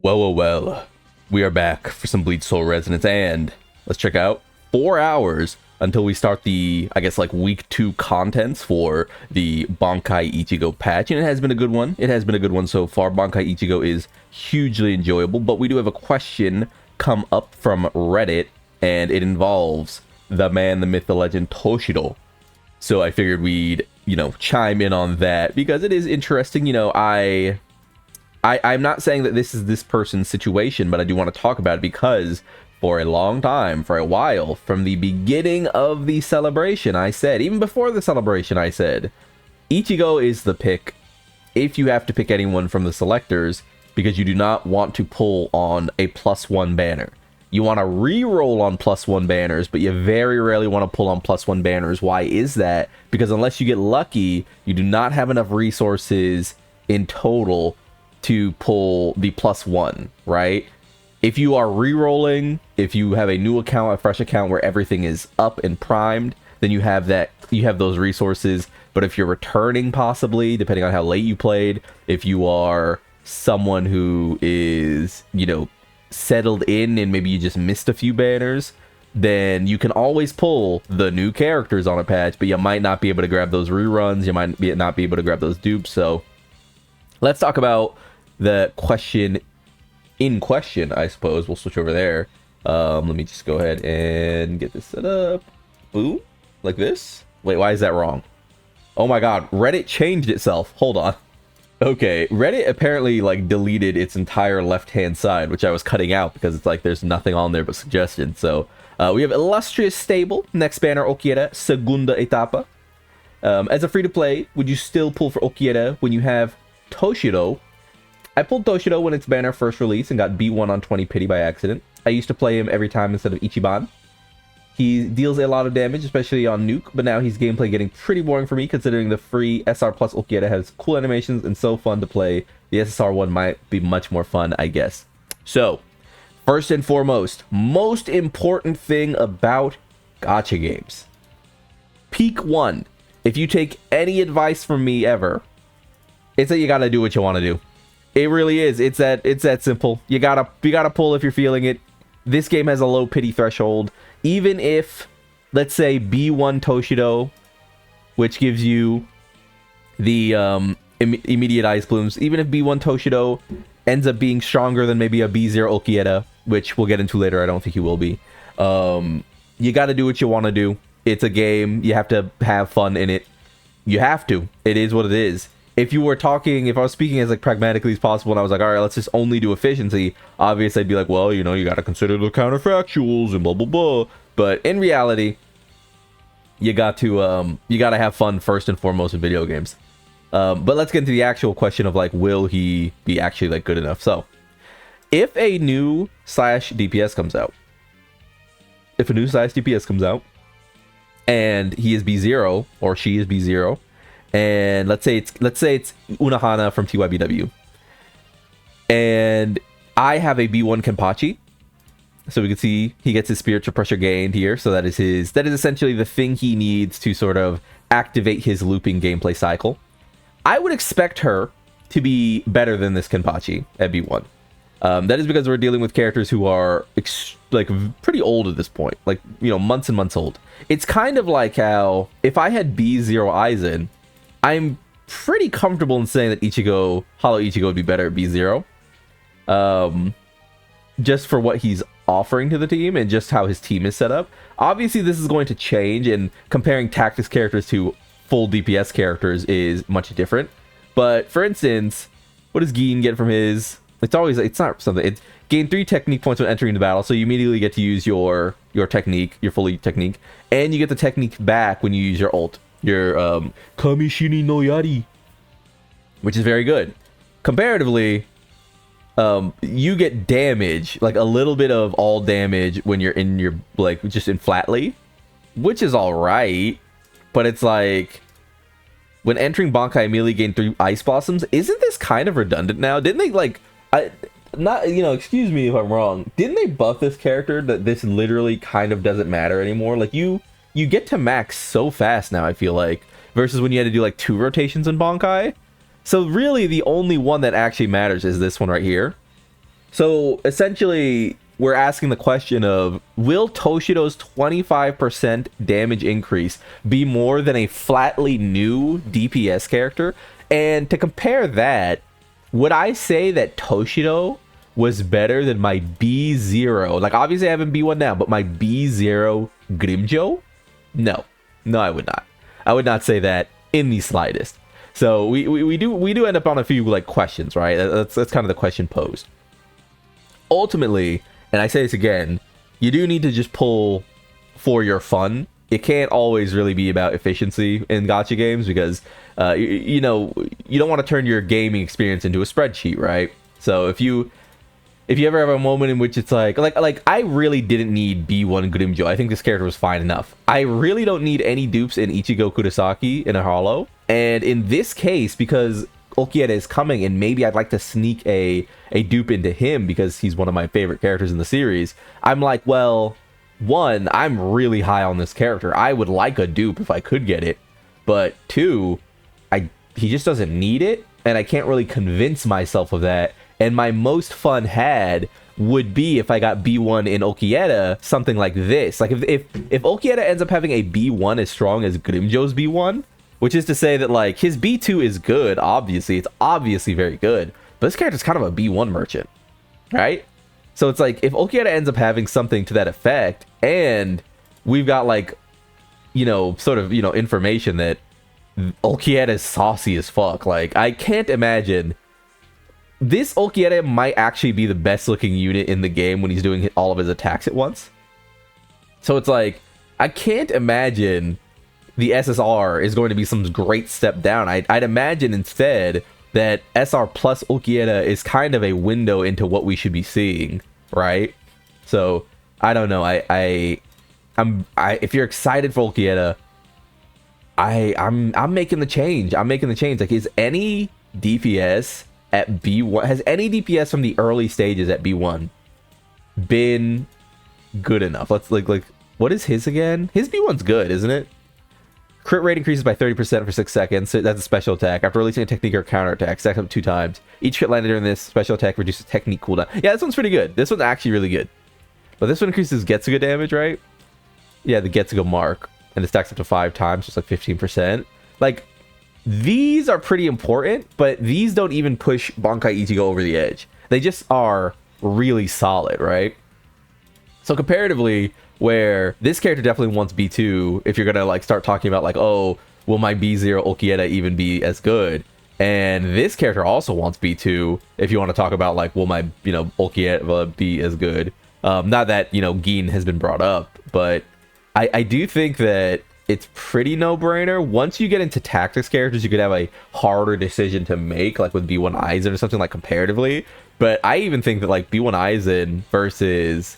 Well. We are back for some Bleach Soul Resonance, and let's check out 4 hours until we start the, I guess, like week 2 contents for the Bankai Ichigo patch, and it has been a good one. It has been a good one so far. Bankai Ichigo is hugely enjoyable, but we do have a question come up from Reddit, and it involves the man, the myth, the legend, Toshiro. So I figured we'd, chime in on that because it is interesting. I'm not saying that this is this person's situation, but I do want to talk about it because for a long time, for a while, from the beginning of the celebration, I said, even before the celebration, I said, Ichigo is the pick if you have to pick anyone from the selectors because you do not want to pull on a +1 banner. You want to re-roll on +1 banners, but you very rarely want to pull on +1 banners. Why is that? Because unless you get lucky, you do not have enough resources in total to pull the +1, right? If you are re-rolling, if you have a new account, a fresh account where everything is up and primed, then you have those resources. But if you're returning, possibly, depending on how late you played, if you are someone who is, settled in and maybe you just missed a few banners, then you can always pull the new characters on a patch, but you might not be able to grab those reruns, you might not be able to grab those dupes. So let's talk about the question in question, I suppose. We'll switch over there. Let me just go ahead and get this set up. Boom. Like this. Wait, why is that wrong? Oh my god, Reddit changed itself. Hold on. Okay, Reddit apparently deleted its entire left-hand side, which I was cutting out because it's there's nothing on there but suggestions. So we have Illustrious Stable, next banner Ulquiorra, Segunda Etapa. As a free-to-play, would you still pull for Ulquiorra when you have Toshiro? I pulled Toshiro when its banner first released and got B1 on 20 pity by accident. I used to play him every time instead of Ichiban. He deals a lot of damage, especially on Nuke, but now he's gameplay getting pretty boring for me considering the free SR plus Ulquiorra has cool animations and so fun to play. The SSR one might be much more fun, I guess. So, first and foremost, most important thing about gacha games. Peak 1. If you take any advice from me ever, it's that you gotta do what you want to do. It really is. It's that simple. You gotta pull if you're feeling it. This game has a low pity threshold. Even if, let's say, B1 Toshiro, which gives you the immediate ice blooms, even if B1 Toshiro ends up being stronger than maybe a B0 Ulquiorra, which we'll get into later, I don't think he will be. You gotta do what you want to do. It's a game. You have to have fun in it. You have to. It is what it is. If I was speaking as pragmatically as possible and I was like, all right, let's just only do efficiency, obviously I'd be like, well, you got to consider the counterfactuals and blah, blah, blah. But in reality, you got to have fun first and foremost in video games. But let's get into the actual question of will he be actually good enough? So if a new /DPS comes out, and he is B0 or she is B0, and let's say it's Unohana from TYBW, and I have a B1 Kenpachi, so we can see he gets his spiritual pressure gained here. So that is essentially the thing he needs to sort of activate his looping gameplay cycle. I would expect her to be better than this Kenpachi at B1. That is because we're dealing with characters who are pretty old at this point, months and months old. It's kind of like how if I had B0 Aizen, I'm pretty comfortable in saying that Hollow Ichigo would be better at B0. Just for what he's offering to the team and just how his team is set up. Obviously, this is going to change, and comparing tactics characters to full DPS characters is much different. But for instance, what does Gin get from his? It's gain 3 technique points when entering the battle, so you immediately get to use your technique, your fully technique, and you get the technique back when you use your ult. Your Kamishini no Yari, which is very good. Comparatively, you get damage, a little bit of all damage when you're in your just in flatly, which is all right. But it's when entering Bankai immediately gain 3 ice blossoms. Isn't this kind of redundant now? Didn't they excuse me if I'm wrong. Didn't they buff this character that this literally kind of doesn't matter anymore? You get to max so fast now, I feel versus when you had to do 2 rotations in Bankai. So really the only one that actually matters is this one right here. So essentially, we're asking the question of, will Toshido's 25% damage increase be more than a flatly new DPS character? And to compare that, would I say that Toshido was better than my B0? Like, obviously I have him B1 now, but my B0 Grimjo? No. No, I would not. I would not say that in the slightest. So we do end up on a few like questions, right? That's kind of the question posed. Ultimately, and I say this again, you do need to just pull for your fun. It can't always really be about efficiency in gacha games because, you know, you don't want to turn your gaming experience into a spreadsheet, right? So if you ever have a moment in which it's like I really didn't need B1 Grimjo. I think this character was fine enough. I really don't need any dupes in Ichigo Kurosaki in a hollow. And in this case, because Ulquiorra is coming and maybe I'd like to sneak a dupe into him because he's one of my favorite characters in the series, I'm like, well, one, I'm really high on this character. I would like a dupe if I could get it. But two, he just doesn't need it, and I can't really convince myself of that. And my most fun had would be if I got B1 in Ulquiorra, something like this. Like if Ulquiorra ends up having a B1 as strong as Grimjo's B1, which is to say that like his B2 is good, obviously. It's obviously very good. But this character's kind of a B1 merchant, right? So it's like if Ulquiorra ends up having something to that effect, and we've got like, you know, sort of, you know, information that Ulquiorra is saucy as fuck. Like, I can't imagine. This Ulquiorra might actually be the best looking unit in the game when he's doing all of his attacks at once. So it's like, I can't imagine the SSR is going to be some great step down. I'd imagine instead that SR plus Ulquiorra is kind of a window into what we should be seeing, right? So I don't know. If you're excited for Ulquiorra, I'm making the change. I'm making the change. Like, is any DPS at B1, has any DPS from the early stages at B1 been good enough? Let's like what is his again? His B1's good, isn't it? Crit rate increases by 30% for 6 seconds. So that's a special attack. After releasing a technique or counter attack, stack up 2 times. Each crit landed during this special attack reduces technique cooldown. Yeah, this one's pretty good. This one's actually really good. But this one increases Getsuga damage, right? Yeah, the Getsuga mark. And it stacks up to 5 times, just like 15%. Like, these are pretty important, but these don't even push Bankai Ichigo over the edge. They just are really solid, right? So comparatively, where this character definitely wants B2, if you're gonna like start talking about like, oh, will my B0 Ulquiorra even be as good? And this character also wants B2, if you want to talk about like, will my, you know, Ulquiorra be as good? Not that, you know, Gin has been brought up, but I do think that it's pretty no-brainer. Once you get into tactics characters, you could have a harder decision to make, like with B1 Aizen or something, like comparatively. But I even think that like B1 Aizen versus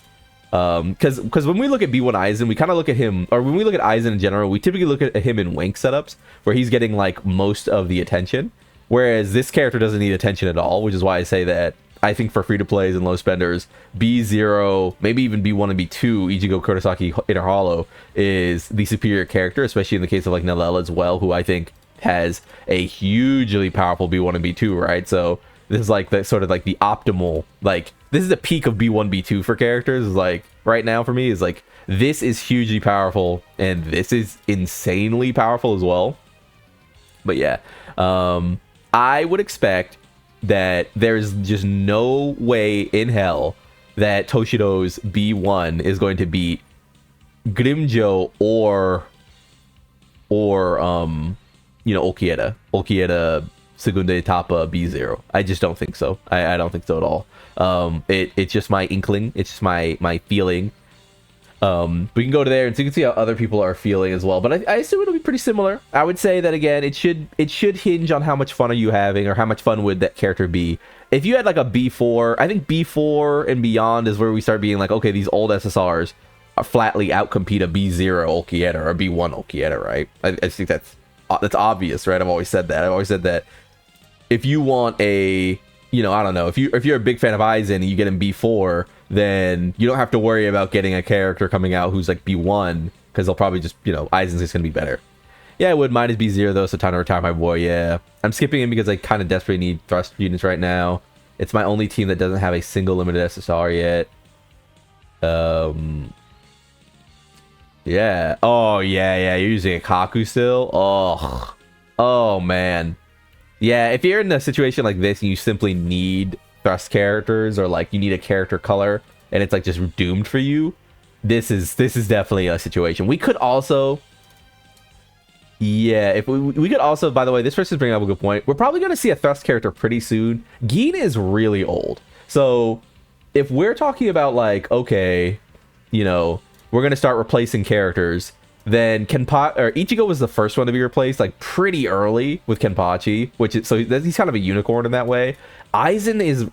because when we look at B1 Aizen, we kind of look at him, or when we look at Aizen in general, we typically look at him in Wank setups where he's getting like most of the attention, whereas this character doesn't need attention at all, which is why I say that I think for free-to-plays and low spenders, B0, maybe even B1 and B2, Ichigo Kurosaki Inner Hollow is the superior character, especially in the case of like Nalella as well, who I think has a hugely powerful B1 and B2, right? So this is like the sort of like the optimal, like this is the peak of B1, B2 for characters. Like right now for me is like this is hugely powerful and this is insanely powerful as well. But yeah, I would expect that there's just no way in hell that Toshido's B1 is going to beat Grimjo or you know, Ulquiorra Segunda Etapa B0. I just don't think so. I don't think so at all. It's just my inkling. It's just my feeling. We can go to there and so you can see how other people are feeling as well. But I assume it'll be pretty similar. I would say that again, it should hinge on how much fun are you having or how much fun would that character be. If you had like a B4, I think B4 and beyond is where we start being like, okay, these old SSRs are flatly outcompete a B0 Ulquiorra or B1 Ulquiorra, right? I think that's obvious, right? I've always said that. If you want a, you know, I don't know, if you're a big fan of Aizen and you get him B4, then you don't have to worry about getting a character coming out who's like B1, because they'll probably just, you know, Aizen's just gonna be better. Yeah, I would. Mine is B0 though, so time to retire my boy. Yeah, I'm skipping him because I kind of desperately need thrust units right now. It's my only team that doesn't have a single limited SSR yet. Yeah. Oh, yeah. You're using a Kaku still? Oh, man. Yeah, if you're in a situation like this and you simply need thrust characters, or like you need a character color and it's like just doomed for you, this is definitely a situation. We could also... Yeah, if we could also, by the way, this person's bringing up a good point. We're probably going to see a thrust character pretty soon. Geen is really old. So if we're talking about like, okay, you know, we're going to start replacing characters, then Ichigo was the first one to be replaced like pretty early with Kenpachi, which is, so he's kind of a unicorn in that way. Aizen is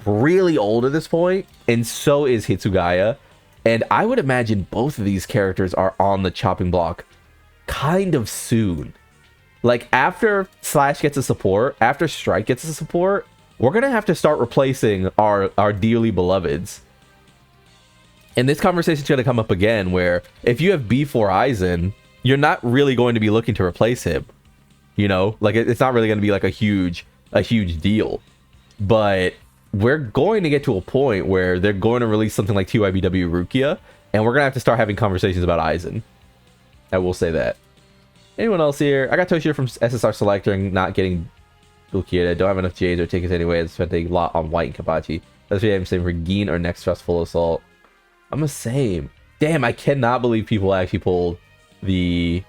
really old at this point, and so is Hitsugaya. And I would imagine both of these characters are on the chopping block kind of soon. Like after Slash gets a support, after Strike gets a support, we're gonna have to start replacing our dearly beloveds. And this conversation's gonna come up again, where if you have B4 Aizen, you're not really going to be looking to replace him. You know, like it's not really gonna be like a huge deal. But we're going to get to a point where they're going to release something like TYBW Rukia, and we're gonna have to start having conversations about Aizen. I will say that. Anyone else here? I got Toshiro from SSR Selector and not getting Ulquiorra. Don't have enough J's or tickets anyway. I spent a lot on White and Kabachi. That's what I'm saying for Geen or next Trust Full Assault. I'm the same. Damn, I cannot believe people actually pulled the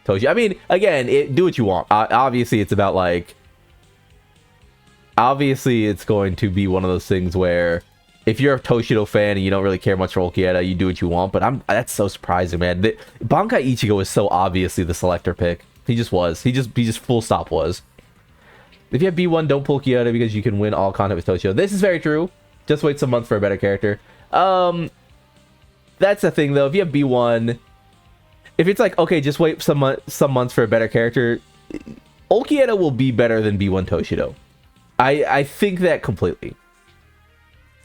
Toshiro. I mean, again, do what you want. Obviously, it's about like... Obviously, it's going to be one of those things where if you're a Toshido fan and you don't really care much for Ulquiorra, you do what you want. But that's so surprising, man. Bankai Ichigo is so obviously the Selector pick. He just was. He just full stop was. If you have B1, don't pull Ulquiorra because you can win all content with Toshido. This is very true. Just wait some months for a better character. That's the thing though. If you have B1, if it's like, okay, just wait some months for a better character, Ulquiorra will be better than B1 Toshido. I think that completely.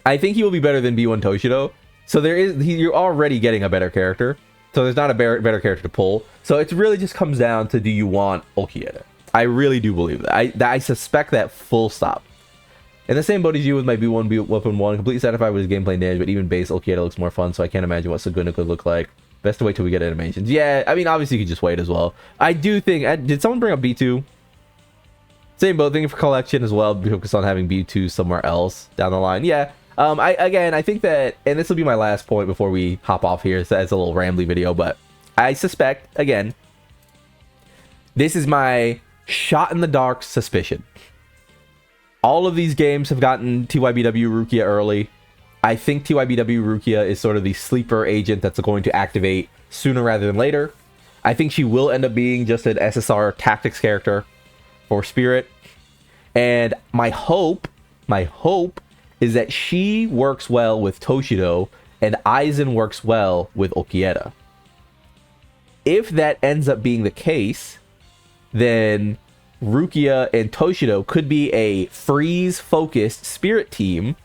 I think he will be better than B1 Toshido. So you're already getting a better character. So there's not a better character to pull. So it really just comes down to, do you want Ulquiorra? I really do believe that. I suspect that full stop. In the same boat as you with my B1 Weapon 1, completely satisfied with his gameplay and damage, but even base Ulquiorra looks more fun, so I can't imagine what Suguna could look like. Best to wait till we get animations. Yeah, I mean, obviously you could just wait as well. I do think... did someone bring up B2? Same boat, thinking for collection as well, focus on having B2 somewhere else down the line. Yeah. I think that, and this will be my last point before we hop off here, so it's a little rambly video, but I suspect, again, this is my shot in the dark suspicion. All of these games have gotten TYBW Rukia early. I think TYBW Rukia is sort of the sleeper agent that's going to activate sooner rather than later. I think she will end up being just an SSR tactics character for Spirit. And my hope is that she works well with Toshido and Aizen works well with Ulquiorra. If that ends up being the case, then Rukia and Toshido could be a freeze-focused Spirit team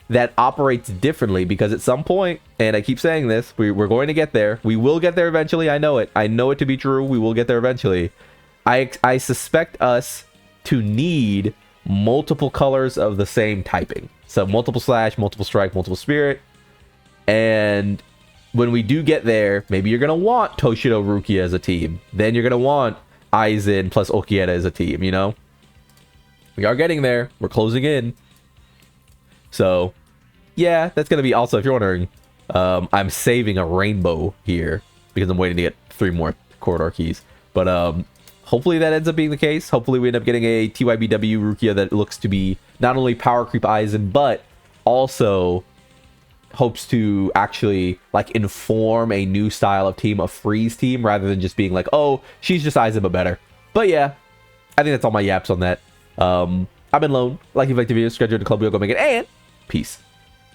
that operates differently, because at some point, and I keep saying this, we're going to get there. We will get there eventually. I know it. I know it to be true. We will get there eventually. I suspect us to need multiple colors of the same typing. So multiple Slash, multiple Strike, multiple Spirit. And when we do get there, maybe you're going to want Toshido Rukia as a team. Then you're going to want Aizen plus Ulquiorra as a team, you know? We are getting there. We're closing in. So, yeah, that's going to be... Also, if you're wondering, I'm saving a rainbow here because I'm waiting to get 3 more corridor keys. But hopefully that ends up being the case. Hopefully we end up getting a TYBW Rukia that looks to be not only power creep Aizen, but also hopes to actually like inform a new style of team, a freeze team, rather than just being like, oh, she's just Aizen but better. But yeah, I think that's all my yaps on that. I've been Lone. Like if you like the video, subscribe to the club, we'll go make it, and peace.